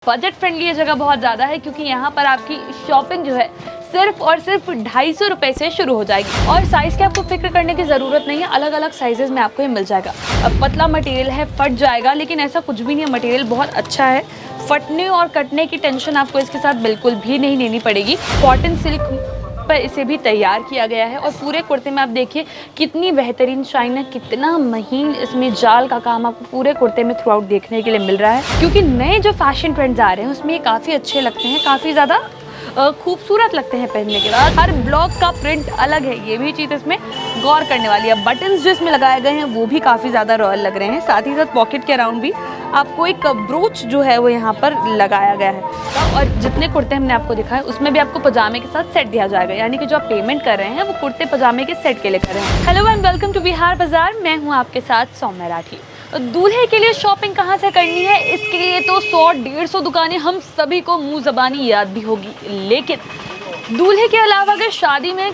Budget friendly ये जगह बहुत ज़्यादा है क्योंकि यहाँ पर आपकी शॉपिंग जो है सिर्फ और सिर्फ 250 रुपये से शुरू हो जाएगी और साइज़ की आपको फिक्र करने की ज़रूरत नहीं है। अलग अलग साइजेस में आपको ये मिल जाएगा। अब पतला मटेरियल है, फट जाएगा, लेकिन ऐसा कुछ भी नहीं है। मटेरियल बहुत अच्छा है, फटने और कटने की टेंशन आपको इसके साथ बिल्कुल भी नहीं लेनी पड़ेगी। कॉटन सिल्क पर इसे भी तैयार किया गया है और पूरे कुर्ते में आप देखिए कितनी बेहतरीन शाइन है, कितना महीन इसमें जाल का काम आपको पूरे कुर्ते में थ्रू आउट देखने के लिए मिल रहा है। क्योंकि नए जो फैशन ट्रेंड्स आ रहे हैं उसमें ये काफ़ी अच्छे लगते हैं, काफ़ी ज़्यादा खूबसूरत लगते हैं पहनने के बाद। हर ब्लॉक का प्रिंट अलग है, ये भी चीज़ इसमें गौर करने वाली है। बटन्स जो इसमें लगाए गए हैं वो भी काफ़ी ज़्यादा रॉयल लग रहे हैं। साथ ही साथ पॉकेट के अराउंड भी आपको एक ब्रोच जो है वो यहाँ पर लगाया गया है। और जितने कुर्ते हमने आपको दिखाए उसमें भी आपको पजामे के साथ सेट दिया जाएगा, यानी कि जो आप पेमेंट कर रहे हैं वो कुर्ते पजामे के सेट के लिए कर रहे हैं। Hello and welcome to Bihar Bazaar, मैं हूँ आपके साथ सौम्या राठी। दूल्हे के लिए शॉपिंग कहाँ से करनी है, इसके लिए तो 100-150 दुकानें हम सभी को मुंह ज़बानी याद भी होगी, लेकिन दूल्हे के अलावा अगर शादी में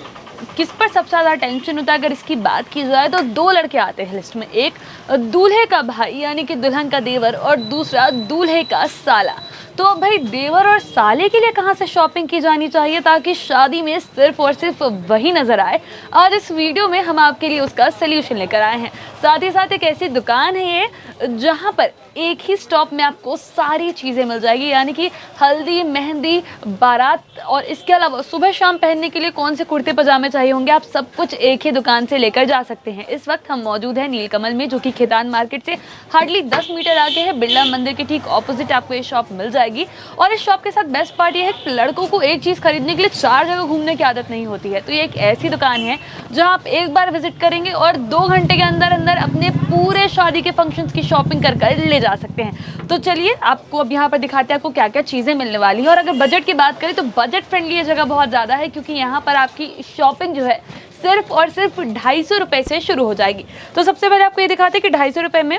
किस पर सबसे ज़्यादा टेंशन होता है, अगर इसकी बात की जाए तो दो लड़के आते हैं लिस्ट में। एक दूल्हे का भाई यानी कि दुल्हन का देवर और दूसरा दूल्हे का साला। तो अब भाई देवर और साले के लिए कहाँ से शॉपिंग की जानी चाहिए ताकि शादी में सिर्फ और सिर्फ वही नज़र आए। आज इस वीडियो में हम आपके लिए उसका सल्यूशन लेकर आए हैं। साथ ही साथ एक ऐसी दुकान है ये जहाँ पर एक ही स्टॉप में आपको सारी चीज़ें मिल जाएगी, यानी कि हल्दी, मेहंदी, बारात और इसके अलावा सुबह शाम पहनने के लिए कौन से कुर्ते पजामे चाहिए होंगे, आप सब कुछ एक ही दुकान से लेकर जा सकते हैं। इस वक्त हम मौजूद हैं नीलकमल में, जो कि खेतान मार्केट से हार्डली 10 मीटर आगे है। बिरला मंदिर के ठीक ऑपोजिट आपको ये शॉप मिल जाएगी। और इस शॉप के साथ बेस्ट पार्ट ये है कि लड़कों को एक चीज़ खरीदने के लिए 4 जगह घूमने की आदत नहीं होती है। तो ये एक ऐसी दुकान है जहाँ आप एक बार विजिट करेंगे और 2 घंटे के अंदर अंदर अपने पूरे शादी के फंक्शंस की शॉपिंग कर ले जा सकते हैं। तो चलिए आपको अब यहाँ पर दिखाते हैं आपको क्या क्या चीज़ें मिलने वाली हैं। और अगर बजट की बात करें तो बजट फ्रेंडली ये जगह बहुत ज़्यादा है क्योंकि यहाँ पर आपकी शॉपिंग जो है सिर्फ और सिर्फ 250 रुपये से शुरू हो जाएगी। तो सबसे पहले आपको ये दिखाते हैं कि 250 रुपये में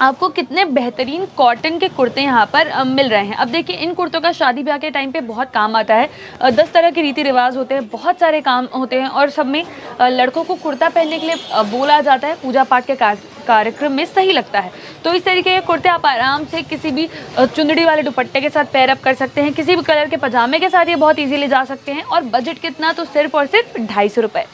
आपको कितने बेहतरीन कॉटन के कुर्ते यहाँ पर मिल रहे हैं। अब देखिए इन कुर्तों का शादी ब्याह के टाइम पे बहुत काम आता है। 10 तरह के रीति रिवाज होते हैं, बहुत सारे काम होते हैं और सब में लड़कों को कुर्ता पहनने के लिए बोला जाता है। पूजा पाठ के कार्यक्रम में सही लगता है। तो इस तरीके के कुर्ते आप आराम से किसी भी चुंदड़ी वाले दुपट्टे के साथ पेयर अप कर सकते हैं, किसी भी कलर के पजामे के साथ ये बहुत इजीली जा सकते हैं। और बजट कितना, तो सिर्फ और सिर्फ 250 रुपये।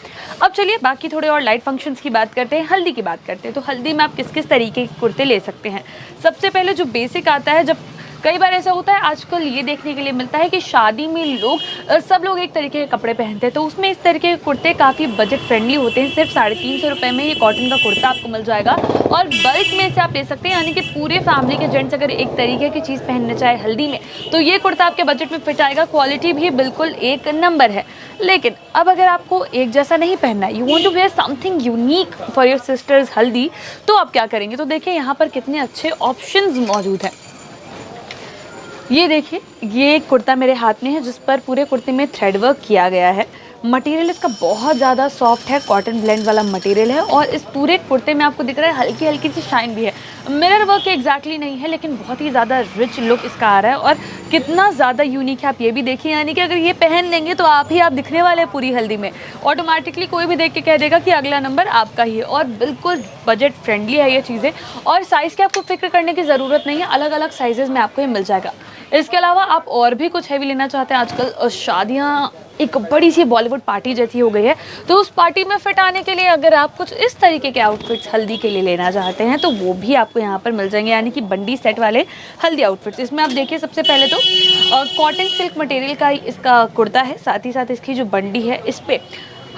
अब चलिए बाकी थोड़े और लाइट फंक्शंस की बात करते हैं, हल्दी की बात करते हैं। तो हल्दी में आप किस किस तरीके के कुर्ते ले सकते हैं। सबसे पहले जो बेसिक आता है, जब कई बार ऐसा होता है आजकल ये देखने के लिए मिलता है कि शादी में सब लोग एक तरीके के कपड़े पहनते हैं, तो उसमें इस तरीके के कुर्ते काफ़ी बजट फ्रेंडली होते हैं। सिर्फ 350 रुपये में ये कॉटन का कुर्ता आपको मिल जाएगा और बल्क में से आप ले सकते हैं, यानी कि पूरे फैमिली के जेंट्स अगर एक तरीके की चीज़ पहनना चाहे हल्दी में तो ये कुर्ता आपके बजट में फिट आएगा। क्वालिटी भी बिल्कुल एक नंबर है। लेकिन अब अगर आपको एक जैसा नहीं पहनना है, you want to wear something unique for your sisters haldi, तो आप क्या करेंगे। तो देखिए यहाँ पर कितने अच्छे ऑप्शंस मौजूद हैं। ये देखिए ये एक कुर्ता मेरे हाथ में है जिस पर पूरे कुर्ते में थ्रेड वर्क किया गया है। मटेरियल इसका बहुत ज़्यादा सॉफ्ट है, कॉटन ब्लेंड वाला मटेरियल है और इस पूरे कुर्ते में आपको दिख रहा है हल्की हल्की सी शाइन भी है। मिरर वर्क एग्जैक्टली नहीं है, लेकिन बहुत ही ज़्यादा रिच लुक इसका आ रहा है और कितना ज़्यादा यूनिक है आप ये भी देखिए। यानी कि अगर ये पहन लेंगे तो आप दिखने वाले हैं पूरी हल्दी में। ऑटोमेटिकली कोई भी देख के कह देगा कि अगला नंबर आपका ही है। और बिल्कुल बजट फ्रेंडली है ये चीज़ें और साइज़ की आपको फिक्र करने की ज़रूरत नहीं है। अलग अलग साइजेज़ में आपको ये मिल जाएगा। इसके अलावा आप और भी कुछ हैवी लेना चाहते हैं, आजकल शादियाँ एक बड़ी सी बॉलीवुड पार्टी जैसी हो गई है, तो उस पार्टी में फिट आने के लिए अगर आप कुछ इस तरीके के आउटफिट्स हल्दी के लिए लेना चाहते हैं तो वो भी आपको यहाँ पर मिल जाएंगे, यानी कि बंडी सेट वाले हल्दी आउटफिट्स। इसमें आप देखिए सबसे पहले तो कॉटन सिल्क मटेरियल का इसका कुर्ता है, साथ ही साथ इसकी जो बंडी है इस पर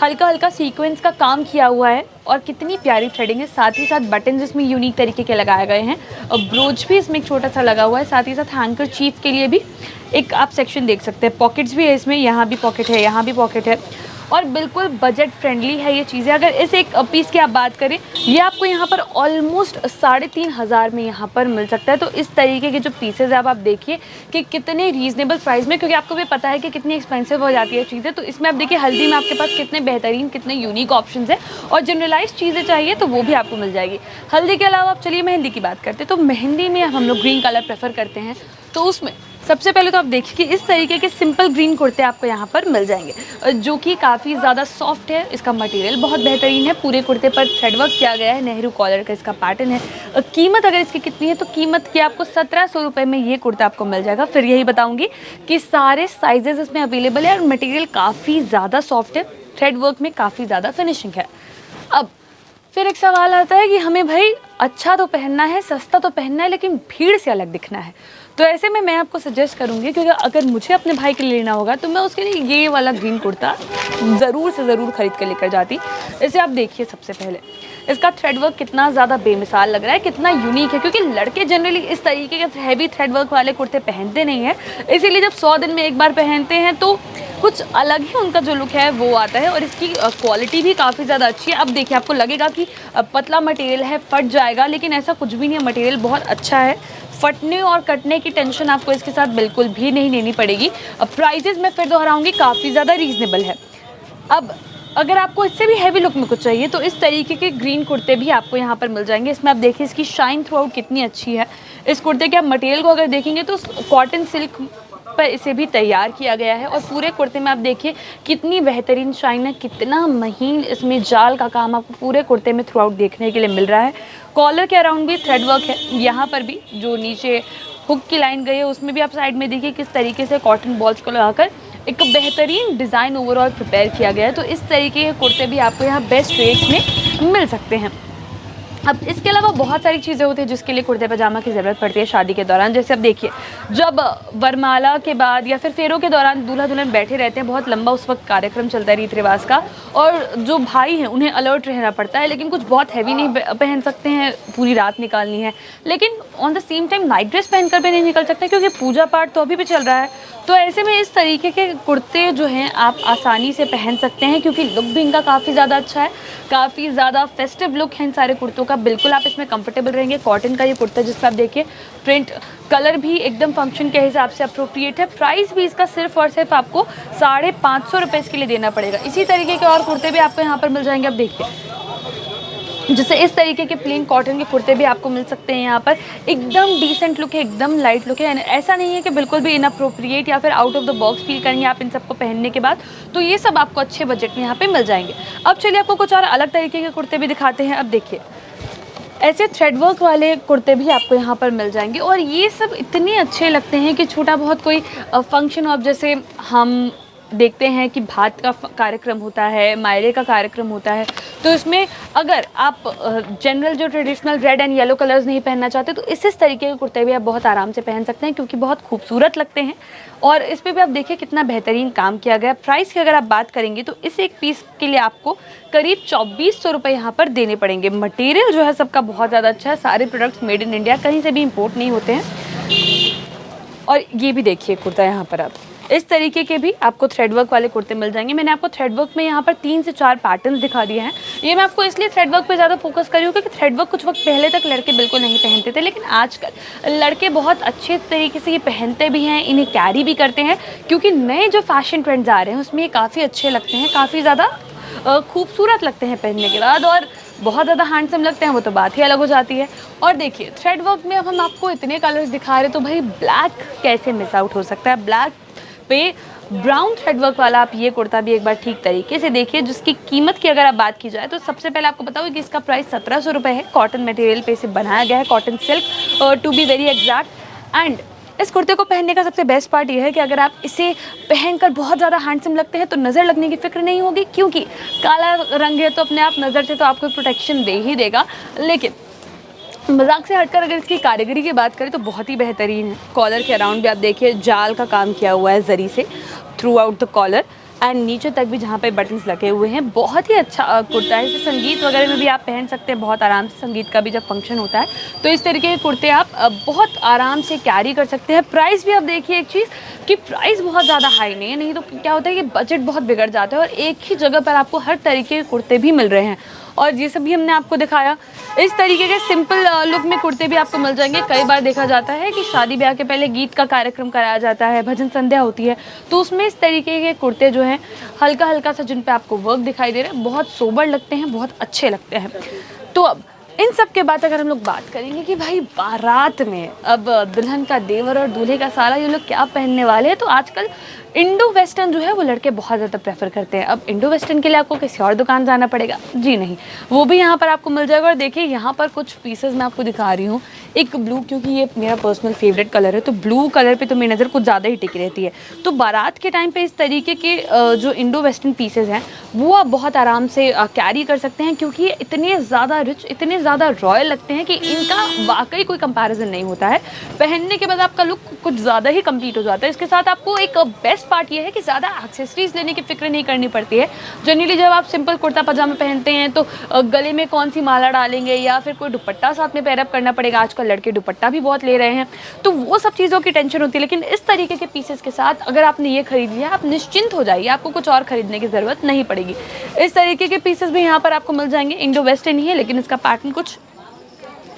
हल्का हल्का सीक्वेंस का काम किया हुआ है और कितनी प्यारी थ्रेडिंग है। साथ ही साथ बटन इसमें यूनिक तरीके के लगाए गए हैं और ब्रोच भी इसमें एक छोटा सा लगा हुआ है। साथ ही साथ हैंकर चीफ के लिए भी एक आप सेक्शन देख सकते हैं। पॉकेट्स भी है इसमें, यहाँ भी पॉकेट है, यहाँ भी पॉकेट है और बिल्कुल बजट फ्रेंडली है ये चीज़ें। अगर इस एक पीस की आप बात करें, ये आपको यहाँ पर ऑलमोस्ट 3500 में यहाँ पर मिल सकता है। तो इस तरीके के जो पीसेज है आप देखिए कि कितने रीजनेबल प्राइस में, क्योंकि आपको भी पता है कि कितनी एक्सपेंसिव हो जाती है चीज़ें। तो इसमें आप देखिए हल्दी में आपके पास कितने बेहतरीन, कितने यूनिक ऑप्शंस हैं और जनरलाइज चीज़ें चाहिए तो वो भी आपको मिल जाएगी। हल्दी के अलावा आप चलिए मेहंदी की बात करते हैं। तो मेहंदी में हम लोग ग्रीन कलर प्रेफर करते हैं, तो उसमें सबसे पहले तो आप देखिए कि इस तरीके के सिंपल ग्रीन कुर्ते आपको यहाँ पर मिल जाएंगे, जो कि काफ़ी ज़्यादा सॉफ्ट है। इसका मटेरियल बहुत बेहतरीन है, पूरे कुर्ते पर थ्रेड वर्क किया गया है, नेहरू कॉलर का इसका पैटर्न है। कीमत अगर इसकी कितनी है तो कीमत की आपको 1700 रुपये में ये कुर्ता आपको मिल जाएगा। फिर यही बताऊँगी कि सारे साइजेस इसमें अवेलेबल है और मटेरियल काफ़ी ज़्यादा सॉफ्ट है, थ्रेड वर्क में काफ़ी ज़्यादा फिनिशिंग है। अब फिर एक सवाल आता है कि हमें भाई अच्छा तो पहनना है, सस्ता तो पहनना है, लेकिन भीड़ से अलग दिखना है। तो ऐसे में मैं आपको सजेस्ट करूँगी, क्योंकि अगर मुझे अपने भाई के लिए लेना होगा तो मैं उसके लिए ये वाला ग्रीन कुर्ता ज़रूर से ज़रूर ख़रीद कर लेकर जाती। इसे आप देखिए, सबसे पहले इसका थ्रेड वर्क कितना ज़्यादा बेमिसाल लग रहा है, कितना यूनिक है, क्योंकि लड़के जनरली इस तरीके के हैवी थ्रेड वर्क वाले कुर्ते पहनते नहीं हैं। इसीलिए जब 100 दिन में एक बार पहनते हैं तो कुछ अलग ही उनका जो लुक है वो आता है। और इसकी क्वालिटी भी काफ़ी ज़्यादा अच्छी है। अब देखिए, आपको लगेगा कि पतला मटेरियल है, फट जाएगा, लेकिन ऐसा कुछ भी नहीं है। मटेरियल बहुत अच्छा है, फटने और कटने की टेंशन आपको इसके साथ बिल्कुल भी नहीं लेनी पड़ेगी। अब प्राइजेज़ मैं फिर दोहराऊंगी, काफ़ी ज़्यादा रीज़नेबल है। अब अगर आपको इससे भी हैवी लुक में कुछ चाहिए तो इस तरीके के ग्रीन कुर्ते भी आपको यहाँ पर मिल जाएंगे। इसमें आप देखिए इसकी शाइन थ्रू आउट कितनी अच्छी है। इस कुर्ते के आप मटेरियल को अगर देखेंगे तो कॉटन सिल्क पर इसे भी तैयार किया गया है। और पूरे कुर्ते में आप देखिए कितनी बेहतरीन शाइन है, कितना महीन इसमें जाल का काम आपको पूरे कुर्ते में थ्रू आउट देखने के लिए मिल रहा है। कॉलर के अराउंड भी थ्रेड वर्क है, यहाँ पर भी जो नीचे हुक की लाइन गई है उसमें भी आप साइड में देखिए किस तरीके से कॉटन बॉल्स को लगाकर एक बेहतरीन डिज़ाइन ओवरऑल प्रिपेयर किया गया है। तो इस तरीके के कुर्ते भी आपको यहाँ बेस्ट रेट्स में मिल सकते हैं। अब इसके अलावा बहुत सारी चीज़ें होती हैं जिसके लिए कुर्ते पजामा की ज़रूरत पड़ती है शादी के दौरान। जैसे अब देखिए, जब वरमाला के बाद या फिर फेरों के दौरान दूल्हा दुल्हन बैठे रहते हैं, बहुत लंबा उस वक्त कार्यक्रम चलता है रीति रिवाज का, और जो भाई हैं उन्हें अलर्ट रहना पड़ता है, लेकिन कुछ बहुत हैवी नहीं पहन सकते हैं, पूरी रात निकालनी है, लेकिन on the same time night dress पहनकर भी नहीं निकल सकते क्योंकि पूजा पाठ तो अभी भी चल रहा है। तो ऐसे में इस तरीके के कुर्ते जो हैं आप आसानी से पहन सकते हैं, क्योंकि लुक भी इनका काफ़ी ज़्यादा अच्छा है, काफ़ी ज़्यादा फेस्टिव लुक है इन सारे कुर्तों का। बिल्कुल आप इसमें कंफर्टेबल रहेंगे। कॉटन का ये कुर्ता जिसमें आप देखिए प्रिंट कलर भी एकदम फंक्शन के हिसाब से अप्रोप्रिएट है। प्राइस भी इसका सिर्फ और सिर्फ आपको 550 रुपये इसके लिए देना पड़ेगा। इसी तरीके के और कुर्ते भी आपको यहाँ पर मिल जाएंगे। अब देखिए, जैसे इस तरीके के प्लेन कॉटन के कुर्ते भी आपको मिल सकते हैं। यहाँ पर एकदम डिसेंट लुक है, एकदम लाइट लुक है, ऐसा नहीं है कि बिल्कुल भी इनअप्रोप्रिएट या फिर out of the box feel करेंगे आप इन सबको पहनने के बाद। तो ये सब आपको अच्छे बजट में यहाँ पे मिल जाएंगे। अब चलिए आपको कुछ और अलग तरीके के कुर्ते भी दिखाते हैं। अब देखिए, ऐसे थ्रेड वर्क वाले कुर्ते भी आपको यहाँ पर मिल जाएंगे, और ये सब इतने अच्छे लगते हैं कि छोटा बहुत कोई फंक्शन हो, अब जैसे हम देखते हैं कि भात का कार्यक्रम होता है, मायरे का कार्यक्रम होता है, तो इसमें अगर आप जनरल जो traditional red and yellow colours नहीं पहनना चाहते तो इस तरीके के कुर्ते भी आप बहुत आराम से पहन सकते हैं, क्योंकि बहुत खूबसूरत लगते हैं। और इस पर भी आप देखिए कितना बेहतरीन काम किया गया। प्राइस की अगर आप बात करेंगे तो इस एक पीस के लिए आपको करीब 2400 रुपये यहाँ पर देने पड़ेंगे। मटेरियल जो है सबका बहुत ज़्यादा अच्छा है, सारे प्रोडक्ट्स मेड इन इंडिया, कहीं से भी इम्पोर्ट नहीं होते हैं। और ये भी देखिए कुर्ता, यहाँ पर आप इस तरीके के भी आपको थ्रेड वर्क वाले कुर्ते मिल जाएंगे। मैंने आपको थ्रेड वर्क में यहाँ पर 3 से 4 पैटर्न्स दिखा दिए हैं। ये मैं आपको इसलिए थ्रेड वर्क पे ज़्यादा फोकस करी हूँ क्योंकि थ्रेड वर्क कुछ वक्त पहले तक लड़के बिल्कुल नहीं पहनते थे, लेकिन आजकल लड़के बहुत अच्छे तरीके से ये पहनते भी हैं, इन्हें कैरी भी करते हैं, क्योंकि नए जो फैशन ट्रेंड्स आ रहे हैं उसमें ये काफ़ी अच्छे लगते हैं, काफ़ी ज़्यादा खूबसूरत लगते हैं पहनने के बाद, और बहुत ज़्यादा हैंडसम लगते हैं, वो तो बात ही अलग हो जाती है। और देखिए थ्रेड वर्क में अब हम आपको इतने कलर्स दिखा रहे हैं तो भाई ब्लैक कैसे मिस आउट हो सकता है। ब्लैक पे ब्राउन थ्रेड वर्क वाला आप ये कुर्ता भी एक बार ठीक तरीके से देखिए, जिसकी कीमत की अगर आप बात की जाए तो सबसे पहले आपको बताऊँ कि इसका प्राइस 1700 रुपये है। कॉटन मटेरियल पे इसे बनाया गया है, cotton silk to be very exact. And इस कुर्ते को पहनने का सबसे बेस्ट पार्ट ये है कि अगर आप इसे पहनकर बहुत ज़्यादा हैंडसम लगते हैं तो नज़र लगने की फिक्र नहीं होगी, क्योंकि काला रंग है तो अपने आप नज़र से तो आपको प्रोटेक्शन दे ही देगा। लेकिन मजाक से हटकर अगर इसकी कारीगरी की बात करें तो बहुत ही बेहतरीन है। कॉलर के अराउंड भी आप देखिए जाल का काम किया हुआ है जरी से throughout the collar, and नीचे तक भी जहाँ पे बटन्स लगे हुए हैं। बहुत ही अच्छा कुर्ता है, इसे संगीत वगैरह में भी आप पहन सकते हैं बहुत आराम से। संगीत का भी जब फंक्शन होता है तो इस तरीके के कुर्ते आप बहुत आराम से कैरी कर सकते हैं। प्राइस भी आप देखिए एक चीज़ कि प्राइस बहुत ज़्यादा हाई नहीं है, नहीं तो क्या होता है कि बजट बहुत बिगड़ जाता है, और एक ही जगह पर आपको हर तरीके के कुर्ते भी मिल रहे हैं। और ये सब भी हमने आपको दिखाया। इस तरीके के सिंपल लुक में कुर्ते भी आपको मिल जाएंगे। कई बार देखा जाता है कि शादी ब्याह के पहले गीत का कार्यक्रम कराया जाता है, भजन संध्या होती है, तो उसमें इस तरीके के कुर्ते जो हैं हल्का हल्का सा जिन पे आपको वर्क दिखाई दे रहा है, बहुत सोबर लगते हैं, बहुत अच्छे लगते हैं। तो अब इन सब के बाद अगर हम लोग बात करेंगे कि भाई बारात में अब दुल्हन का देवर और दूल्हे का साला ये लोग क्या पहनने वाले हैं, तो आजकल इंडो वेस्टर्न जो है वो लड़के बहुत ज़्यादा प्रेफर करते हैं। अब इंडो वेस्टर्न के लिए आपको किसी और दुकान जाना पड़ेगा? जी नहीं, वो भी यहाँ पर आपको मिल जाएगा। और देखिए यहाँ पर कुछ पीसेस मैं आपको दिखा रही हूँ। एक ब्लू, क्योंकि ये मेरा पर्सनल फेवरेट कलर है, तो ब्लू कलर पे तो मेरी नज़र कुछ ज़्यादा ही टिकी रहती है। तो बारात के टाइम पे इस तरीके के जो इंडो वेस्टर्न पीसेस हैं वो आप बहुत आराम से कैरी कर सकते हैं, क्योंकि ये इतने ज़्यादा रिच, इतने ज़्यादा रॉयल लगते हैं कि इनका वाकई कोई कंपैरिजन नहीं होता है। पहनने के बाद आपका लुक कुछ ज़्यादा ही कंप्लीट हो जाता है। इसके साथ आपको एक बेस्ट पार्ट ये है कि ज़्यादा एक्सेसरीज लेने की फिक्र नहीं करनी पड़ती है। जनरली जब आप सिंपल कुर्ता पजामा पहनते हैं तो गले में कौन सी माला डालेंगे या फिर कोई दुपट्टा साथ में पेयरअप करना पड़ेगा। आजकल लड़के दुपट्टा भी बहुत ले रहे हैं, तो वो सब चीज़ों की टेंशन होती है। लेकिन इस तरीके के पीसेस के साथ अगर आपने ये खरीद लिया, आप निश्चिंत हो जाइए, आपको कुछ और खरीदने की ज़रूरत नहीं पड़ेगी। इस तरीके के पीसेस भी यहाँ पर आपको मिल जाएंगे। इंडो वेस्टर्न ही है लेकिन इसका पैटर्न कुछ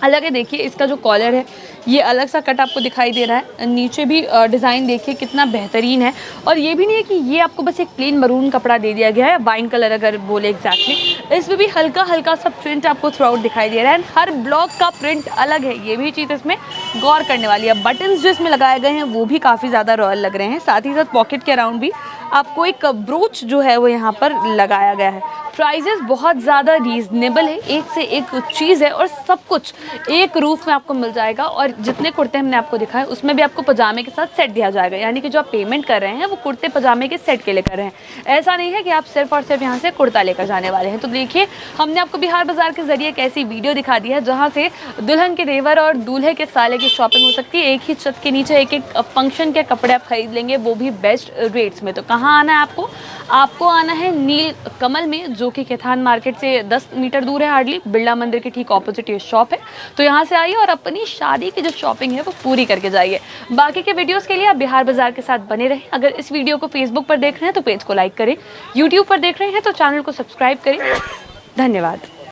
अलग है। देखिए इसका जो कॉलर है ये अलग सा कट आपको दिखाई दे रहा है। नीचे भी डिज़ाइन देखिए कितना बेहतरीन है। और ये भी नहीं है कि ये आपको बस एक प्लेन मरून कपड़ा दे दिया गया है, वाइन कलर अगर बोले एग्जैक्टली। इसमें भी हल्का हल्का सा प्रिंट आपको थ्रू आउट दिखाई दे रहा है। हर ब्लॉक का प्रिंट अलग है, ये भी चीज़ इसमें गौर करने वाली है। बटन्स जो इसमें लगाए गए हैं वो भी काफ़ी ज़्यादा रॉयल लग रहे हैं। साथ ही साथ पॉकेट के अराउंड भी आपको एक ब्रोच जो है वो यहाँ पर लगाया गया है। प्राइजेस बहुत ज़्यादा रीज़नेबल है, एक से एक चीज़ है और सब कुछ एक रूफ में आपको मिल जाएगा। और जितने कुर्ते हमने आपको दिखाए उसमें भी आपको पजामे के साथ सेट दिया जाएगा, यानी कि जो आप पेमेंट कर रहे हैं वो कुर्ते पजामे के सेट के लिए कर रहे हैं। ऐसा नहीं है कि आप सिर्फ और सिर्फ यहाँ से कुर्ता लेकर जाने वाले हैं। तो देखिए हमने आपको बिहार बाजार के जरिए एक ऐसी वीडियो दिखा दी है जहाँ से दुल्हन के देवर और दूल्हे के साले की शॉपिंग हो सकती है। एक ही छत के नीचे एक एक फंक्शन के कपड़े आप खरीद लेंगे, वो भी बेस्ट रेट्स में। तो कहाँ आना है आपको आना है नील कमल में, जो कि कैथान मार्केट से 10 मीटर दूर है हार्डली। बिरला मंदिर के ठीक ऑपोजिट ये शॉप है। तो यहाँ से आइए और अपनी शादी की जो शॉपिंग है वो पूरी करके जाइए। बाकी के वीडियोस के लिए आप बिहार बाजार के साथ बने रहें। अगर इस वीडियो को फेसबुक पर देख रहे हैं तो पेज को लाइक करें, यूट्यूब पर देख रहे हैं तो चैनल को सब्सक्राइब करें। धन्यवाद।